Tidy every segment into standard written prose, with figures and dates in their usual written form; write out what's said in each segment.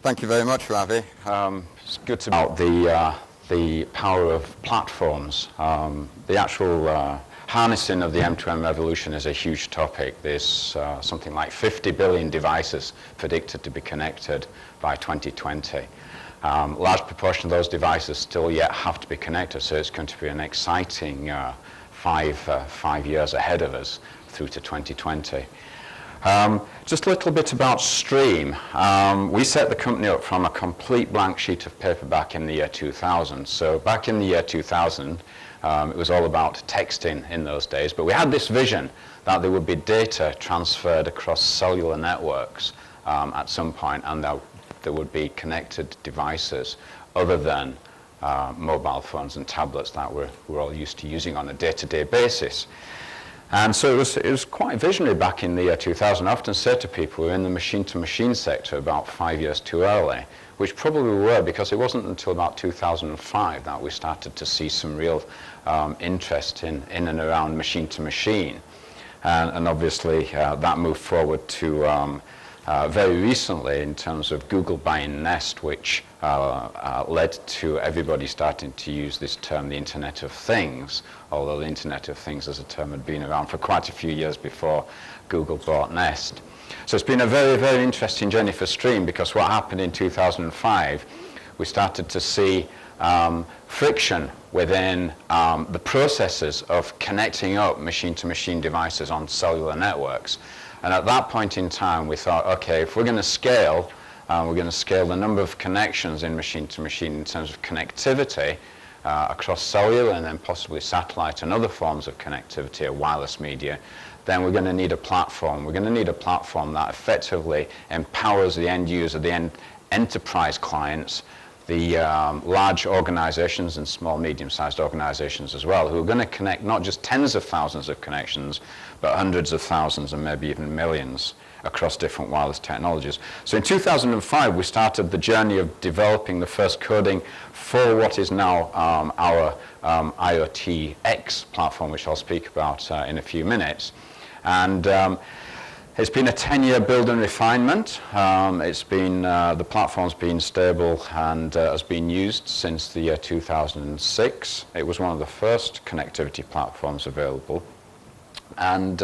Thank you very much, Ravi. It's good to about the power of platforms. The actual harnessing of the M2M revolution is a huge topic. There's something like 50 billion devices predicted to be connected by 2020. Large proportion of those devices still yet have to be connected, so it's going to be an exciting 5 years ahead of us through to 2020. Just a little bit about Stream. We set the company up from a complete blank sheet of paper back in the year 2000. So back in the year 2000, it was all about texting in those days, but we had this vision that there would be data transferred across cellular networks at some point, and that there would be connected devices other than mobile phones and tablets that we're all used to using on a day-to-day basis. And so it was quite visionary back in the year 2000. I often say to people, we're in the machine-to-machine sector about 5 years too early, which probably we were, because it wasn't until about 2005 that we started to see some real interest in and around machine-to-machine. And obviously that moved forward to very recently in terms of Google buying Nest, which led to everybody starting to use this term, the Internet of Things, although the Internet of Things as a term had been around for quite a few years before Google bought Nest. So it's been a very, very interesting journey for Stream, because what happened in 2005, we started to see friction within the processes of connecting up machine-to-machine devices on cellular networks. And at that point in time, we thought, okay, if we're going to scale the number of connections in machine-to-machine in terms of connectivity across cellular and then possibly satellite and other forms of connectivity or wireless media, then we're going to need a platform. We're going to need a platform that effectively empowers the end user, the enterprise clients, the large organizations and small, medium-sized organizations as well, who are going to connect not just tens of thousands of connections, but hundreds of thousands and maybe even millions across different wireless technologies. So in 2005, we started the journey of developing the first coding for what is now our IoT X platform, which I'll speak about in a few minutes. And it's been a 10-year build and refinement. The platform's been stable and has been used since the year 2006. It was one of the first connectivity platforms available. And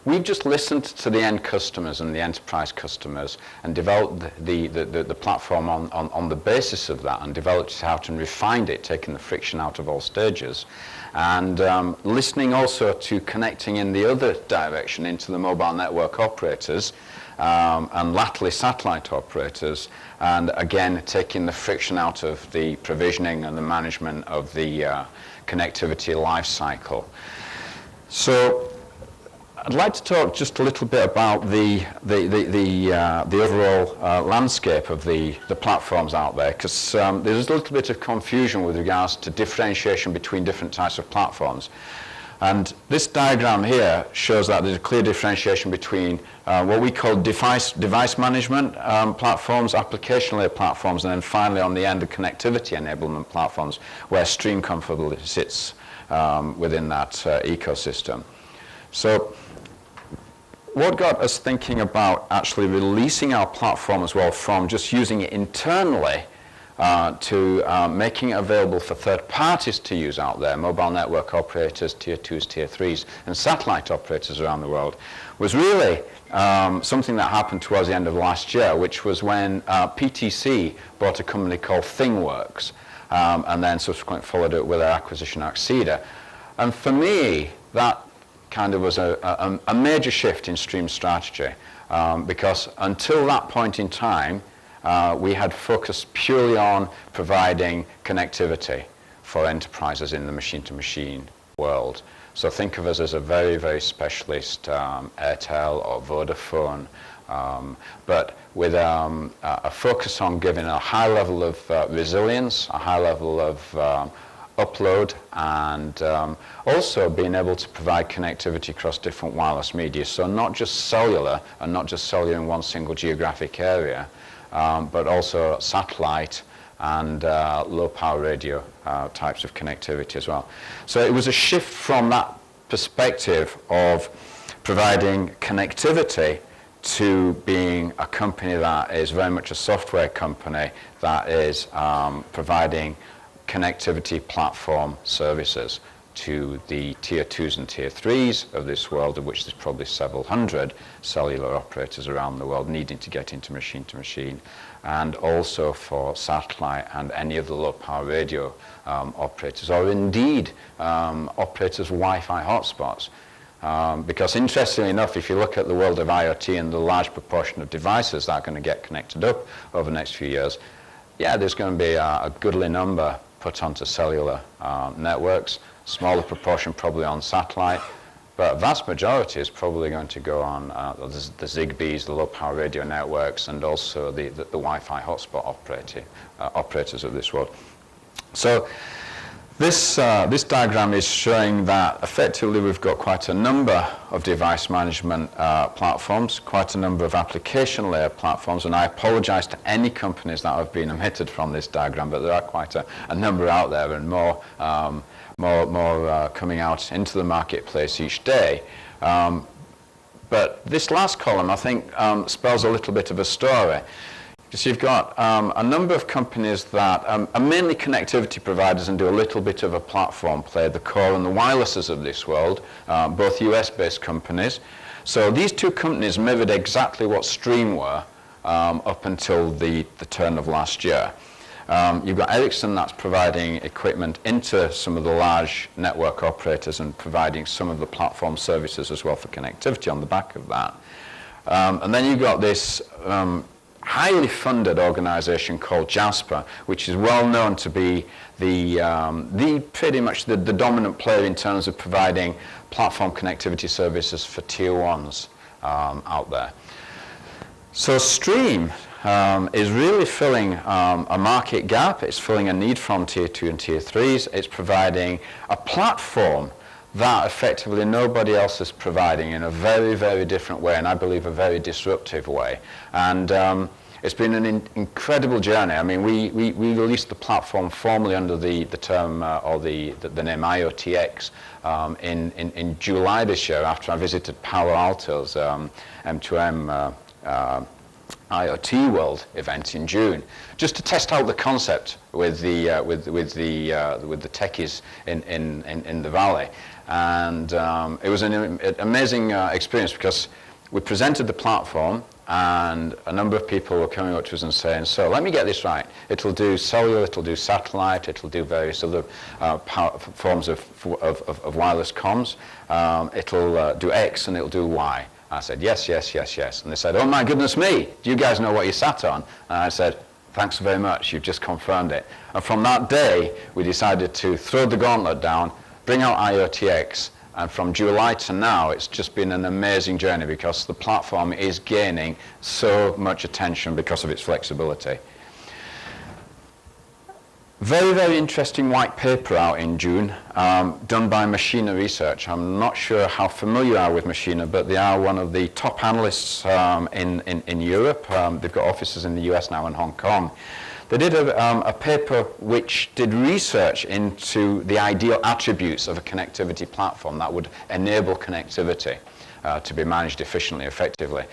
we've just listened to the end customers and the enterprise customers and developed the platform on the basis of that, and developed it out and refined it, taking the friction out of all stages. And listening also to connecting in the other direction into the mobile network operators and latterly satellite operators, and again taking the friction out of the provisioning and the management of the connectivity life cycle. So I'd like to talk just a little bit about the overall landscape of the platforms out there, because there's a little bit of confusion with regards to differentiation between different types of platforms. And this diagram here shows that there's a clear differentiation between what we call device management platforms, application layer platforms, and then finally on the end, the connectivity enablement platforms, where Stream comfortably sits within that ecosystem. So what got us thinking about actually releasing our platform as well, from just using it internally to making it available for third parties to use out there, mobile network operators, tier 2s, tier 3s, and satellite operators around the world, was really something that happened towards the end of last year, which was when PTC bought a company called ThingWorx, and then subsequently followed it with their acquisition of Axeda. And for me, that kind of was a major shift in Stream strategy, because until that point in time, we had focused purely on providing connectivity for enterprises in the machine-to-machine world. So think of us as a very, very specialist Airtel or Vodafone, but with a focus on giving a high level of resilience, a high level of upload, and also being able to provide connectivity across different wireless media. So not just cellular, and not just cellular in one single geographic area, but also satellite and low power radio types of connectivity as well. So it was a shift from that perspective of providing connectivity to being a company that is very much a software company that is providing connectivity platform services to the tier 2s and tier 3s of this world, of which there's probably several hundred cellular operators around the world needing to get into machine, and also for satellite and any of the low power radio operators, or indeed operators of Wi-Fi hotspots. Because interestingly enough, if you look at the world of IoT and the large proportion of devices that are going to get connected up over the next few years, yeah, there's going to be a goodly number put onto cellular networks, smaller proportion probably on satellite, but a vast majority is probably going to go on the Zigbees, the low power radio networks, and also the Wi-Fi hotspot operators of this world. So this diagram is showing that effectively we've got quite a number of device management platforms, quite a number of application layer platforms, and I apologize to any companies that have been omitted from this diagram, but there are quite a number out there, and more coming out into the marketplace each day. But this last column, I think, spells a little bit of a story. Because you've got a number of companies that are mainly connectivity providers and do a little bit of a platform play, the core and the wirelesses of this world, both US-based companies. So these two companies mirrored exactly what Stream were up until the turn of last year. You've got Ericsson that's providing equipment into some of the large network operators and providing some of the platform services as well for connectivity on the back of that. And then you've got this highly funded organization called Jasper, which is well known to be pretty much the dominant player in terms of providing platform connectivity services for tier 1s out there. So Stream is really filling a market gap. It's filling a need from tier 2 and tier 3s. It's providing a platform that effectively nobody else is providing in a very, very different way, and I believe a very disruptive way. And it's been an incredible journey. I mean, we released the platform formally under the term or the name IoTX in July this year, after I visited Palo Alto's M2M IoT World event in June, just to test out the concept with the techies in the valley. And it was an amazing experience, because we presented the platform and a number of people were coming up to us and saying, so let me get this right, it'll do cellular, it'll do satellite, it'll do various other forms of wireless comms, it'll do X and it'll do Y. I said, yes, yes, yes, yes. And they said, oh my goodness me, do you guys know what you sat on? And I said, thanks very much, you've just confirmed it. And from that day, we decided to throw the gauntlet down, bring out IoTX, and from July to now, it's just been an amazing journey, because the platform is gaining so much attention because of its flexibility. Very, very interesting white paper out in June, done by Machina Research. I'm not sure how familiar you are with Machina, but they are one of the top analysts in Europe. They've got offices in the US now and Hong Kong. They did a paper which did research into the ideal attributes of a connectivity platform that would enable connectivity to be managed efficiently, effectively.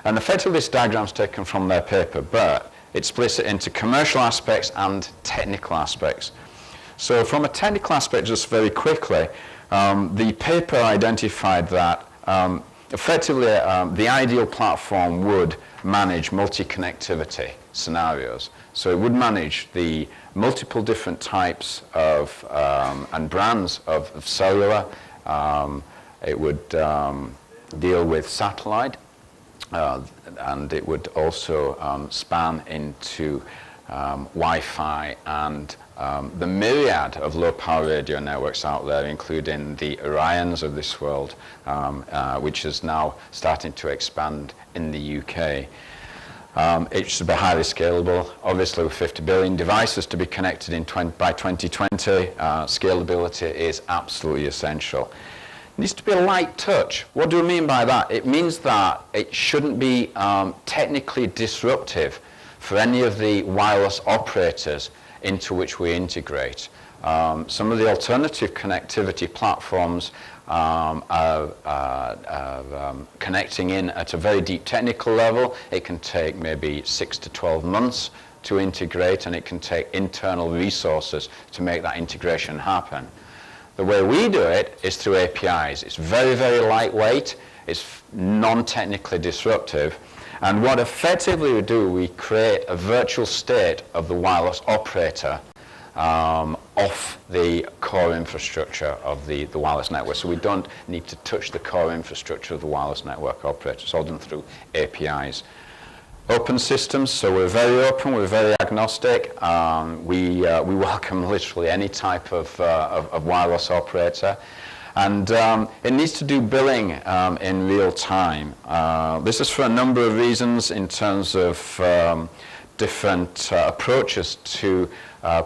And effectively, this diagram's taken from their paper, but it splits it into commercial aspects and technical aspects. So from a technical aspect, just very quickly, the paper identified that effectively the ideal platform would manage multi-connectivity scenarios. So it would manage the multiple different types of and brands of cellular. It would deal with satellite, and it would also span into Wi-Fi and the myriad of low-power radio networks out there, including the Orions of this world, which is now starting to expand in the UK. It should be highly scalable, obviously with 50 billion devices to be connected by 2020. Scalability is absolutely essential. It needs to be a light touch. What do we mean by that? It means that it shouldn't be technically disruptive for any of the wireless operators into which we integrate. Some of the alternative connectivity platforms connecting in at a very deep technical level. It can take maybe 6 to 12 months to integrate, and it can take internal resources to make that integration happen. The way we do it is through APIs. It's very, very lightweight. It's non-technically disruptive. And what effectively we do, we create a virtual state of the wireless operator off the core infrastructure of the wireless network. So we don't need to touch the core infrastructure of the wireless network operator. It's all done through APIs. Open systems, so we're very open, we're very agnostic. We welcome literally any type of wireless operator. And it needs to do billing in real time. This is for a number of reasons in terms of different approaches to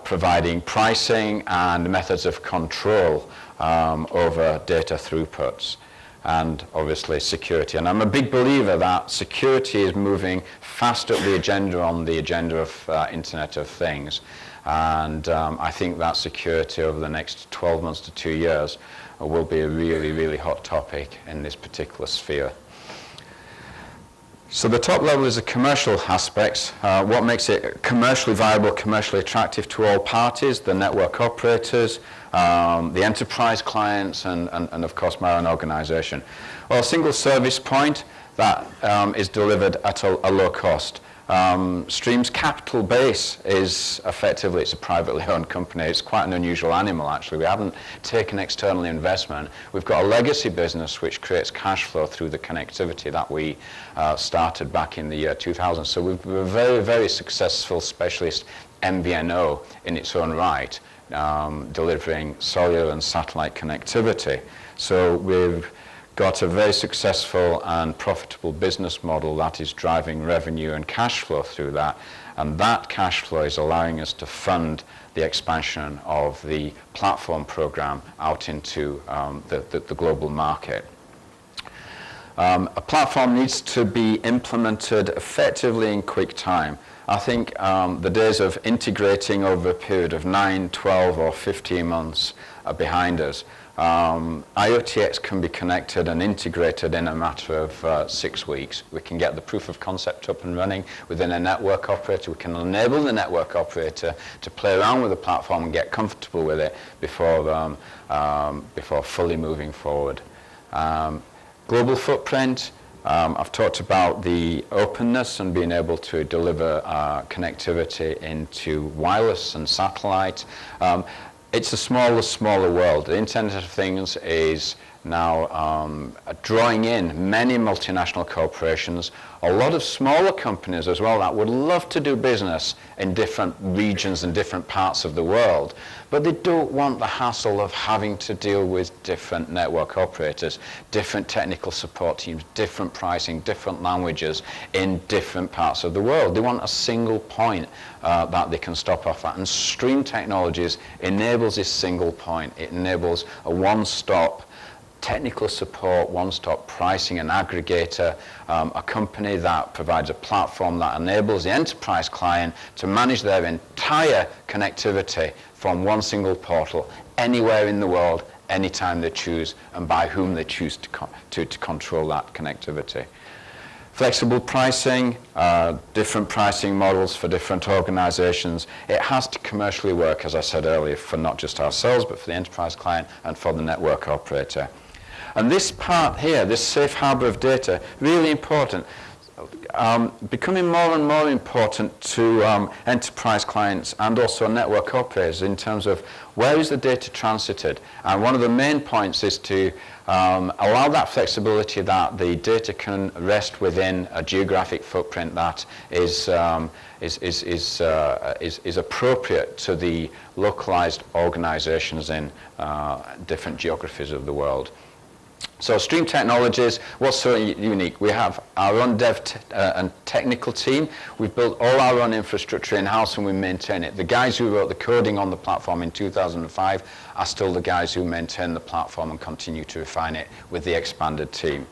providing pricing and methods of control over data throughputs, and obviously security. And I'm a big believer that security is moving fast up the agenda on the agenda of Internet of Things. And I think that security over the next 12 months to 2 years will be a really, really hot topic in this particular sphere. So the top level is the commercial aspects. What makes it commercially viable, commercially attractive to all parties, the network operators, the enterprise clients, and of course my own organization. Well, a single service point that is delivered at a low cost. Stream's capital base is effectively, it's a privately owned company. It's quite an unusual animal, actually. We haven't taken external investment. We've got a legacy business which creates cash flow through the connectivity that we started back in the year 2000. So we're a very, very successful specialist MVNO in its own right, delivering cellular and satellite connectivity. So we've got a very successful and profitable business model that is driving revenue and cash flow through that, and that cash flow is allowing us to fund the expansion of the platform program out into the global market. A platform needs to be implemented effectively in quick time. I think the days of integrating over a period of 9, 12 or 15 months are behind us. IoTX can be connected and integrated in a matter of 6 weeks. We can get the proof of concept up and running within a network operator. We can enable the network operator to play around with the platform and get comfortable with it before fully moving forward. Global footprint. I've talked about the openness and being able to deliver connectivity into wireless and satellite. It's a smaller world. The Internet of Things is now drawing in many multinational corporations, a lot of smaller companies as well that would love to do business in different regions and different parts of the world, but they don't want the hassle of having to deal with different network operators, different technical support teams, different pricing, different languages in different parts of the world. They want a single point that they can stop off at, and Stream Technologies enables this single point. It enables a one-stop technical support, one-stop pricing and aggregator, a company that provides a platform that enables the enterprise client to manage their entire connectivity from one single portal anywhere in the world, anytime they choose, and by whom they choose to control that connectivity. Flexible pricing, different pricing models for different organizations. It has to commercially work, as I said earlier, for not just ourselves, but for the enterprise client and for the network operator. And this part here, this safe harbor of data, really important, becoming more and more important to enterprise clients and also network operators in terms of where is the data transited. And one of the main points is to allow that flexibility that the data can rest within a geographic footprint that is appropriate to the localized organizations in different geographies of the world. So Stream Technologies, what's so unique? We have our own dev and technical team. We've built all our own infrastructure in-house and we maintain it. The guys who wrote the coding on the platform in 2005 are still the guys who maintain the platform and continue to refine it with the expanded team.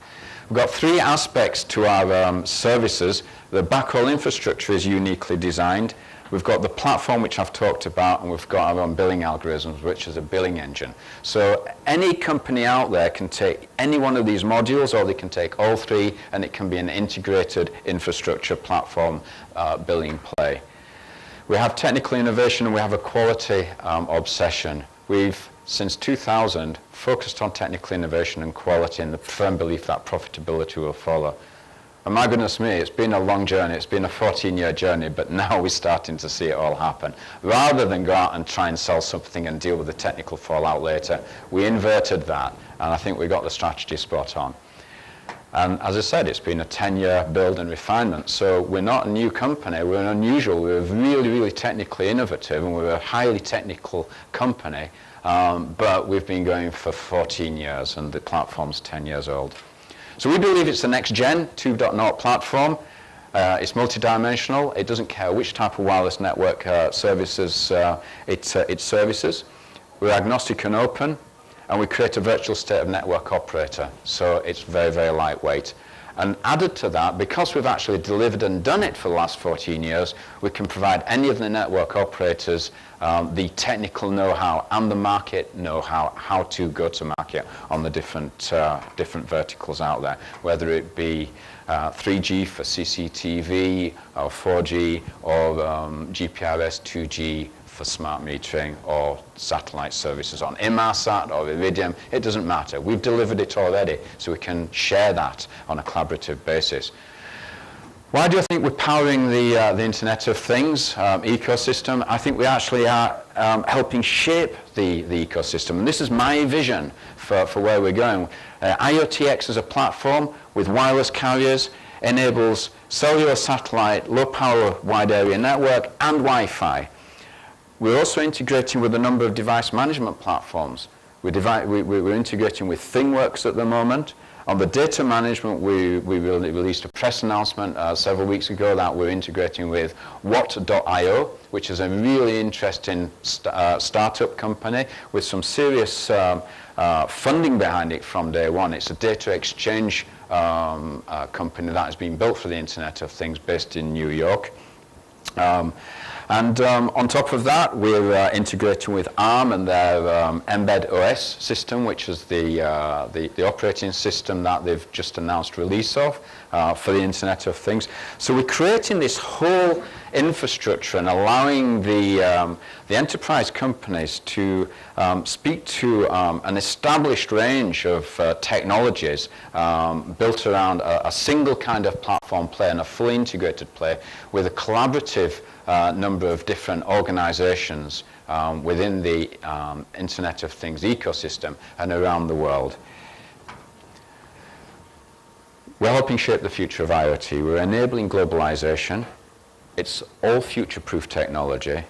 We've got three aspects to our services. The backhaul infrastructure is uniquely designed. We've got the platform, which I've talked about, and we've got our own billing algorithms, which is a billing engine. So any company out there can take any one of these modules, or they can take all three, and it can be an integrated infrastructure platform billing play. We have technical innovation, and we have a quality obsession. We've, since 2000, focused on technical innovation and quality, and the firm belief that profitability will follow. And my goodness me, it's been a long journey. It's been a 14-year journey, but now we're starting to see it all happen. Rather than go out and try and sell something and deal with the technical fallout later, we inverted that, and I think we got the strategy spot on. And as I said, it's been a 10-year build and refinement. So we're not a new company. We're unusual. We're really, really technically innovative, and we're a highly technical company. But we've been going for 14 years, and the platform's 10 years old. So we believe it's the next gen 2.0 platform. It's multidimensional. It doesn't care which type of wireless network services it services. We're agnostic and open, and we create a virtual state of network operator. So it's very, very lightweight. And added to that, because we've actually delivered and done it for the last 14 years, we can provide any of the network operators the technical know-how and the market know-how, how to go to market on the different verticals out there, whether it be 3G for CCTV, or 4G, or GPRS 2G for smart metering, or satellite services on Inmarsat or Iridium. It doesn't matter. We've delivered it already, so we can share that on a collaborative basis. Why do I think we're powering the Internet of Things ecosystem? I think we actually are helping shape the ecosystem. And this is my vision for where we're going. IoTX as a platform with wireless carriers enables cellular, satellite, low power wide area network, and Wi-Fi. We're also integrating with a number of device management platforms. We're integrating with ThingWorx at the moment. On the data management, we released a press announcement several weeks ago that we're integrating with Watt.io, which is a really interesting startup company with some serious funding behind it from day one. It's a data exchange company that has been built for the Internet of Things based in New York. And on top of that, we're integrating with ARM and their Mbed OS system, which is the operating system that they've just announced release of for the Internet of Things. So we're creating this whole infrastructure and allowing the enterprise companies to speak to an established range of technologies built around a single kind of platform play and a fully integrated play with a collaborative number of different organizations within the Internet of Things ecosystem and around the world. We're helping shape the future of IoT. We're enabling globalization. It's all future-proof technology.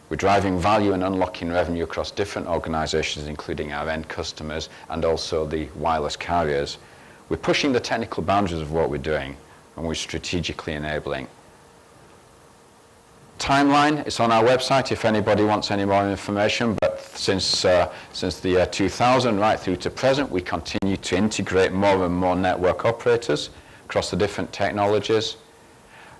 We're driving value and unlocking revenue across different organizations, including our end customers and also the wireless carriers. We're pushing the technical boundaries of what we're doing, and we're strategically enabling. Timeline, it's on our website if anybody wants any more information, but since the year 2000 right through to present, we continue to integrate more and more network operators across the different technologies.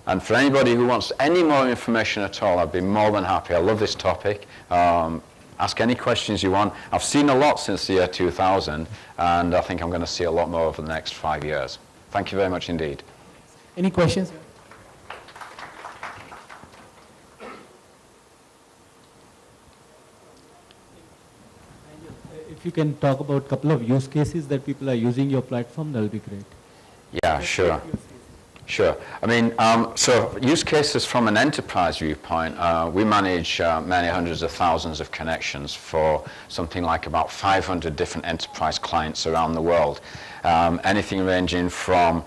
And for anybody who wants any more information at all, I'd be more than happy. I love this topic. Ask any questions you want. I've seen a lot since the year 2000, and I think I'm going to see a lot more over the next 5 years. Thank you very much indeed. Any questions? If you can talk about a couple of use cases that people are using your platform, that'll be great. Yeah, sure. Sure. I mean, so use cases from an enterprise viewpoint, we manage many hundreds of thousands of connections for something like about 500 different enterprise clients around the world. Anything ranging from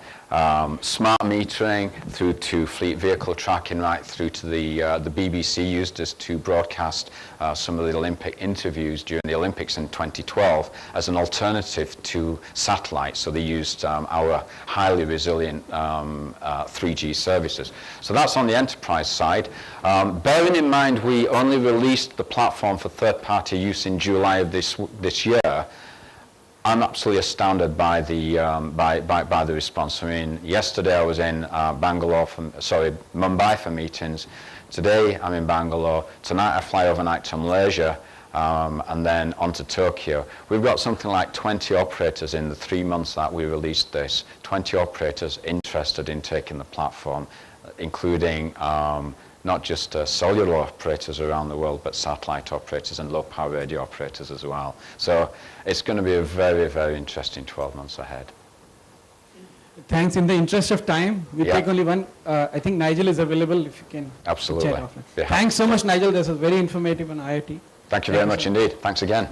smart metering through to fleet vehicle tracking, right through to the BBC used us to broadcast some of the Olympic interviews during the Olympics in 2012 as an alternative to satellite. So they used our highly resilient 3G services. So that's on the enterprise side. Bearing in mind we only released the platform for third-party use in July of this year, I'm absolutely astounded by the by the response. I mean, yesterday I was in Mumbai for meetings. Today I'm in Bangalore. Tonight I fly overnight to Malaysia, and then on to Tokyo. We've got something like 20 operators in the 3 months that we released this. 20 operators interested in taking the platform, including not just cellular operators around the world, but satellite operators and low-power radio operators as well. So it's going to be a very, very interesting 12 months ahead. Thanks. In the interest of time, we take only one. I think Nigel is available if you can. Absolutely. Thanks so much, Nigel. This was very informative on IoT. Thank you very much indeed. Thanks again.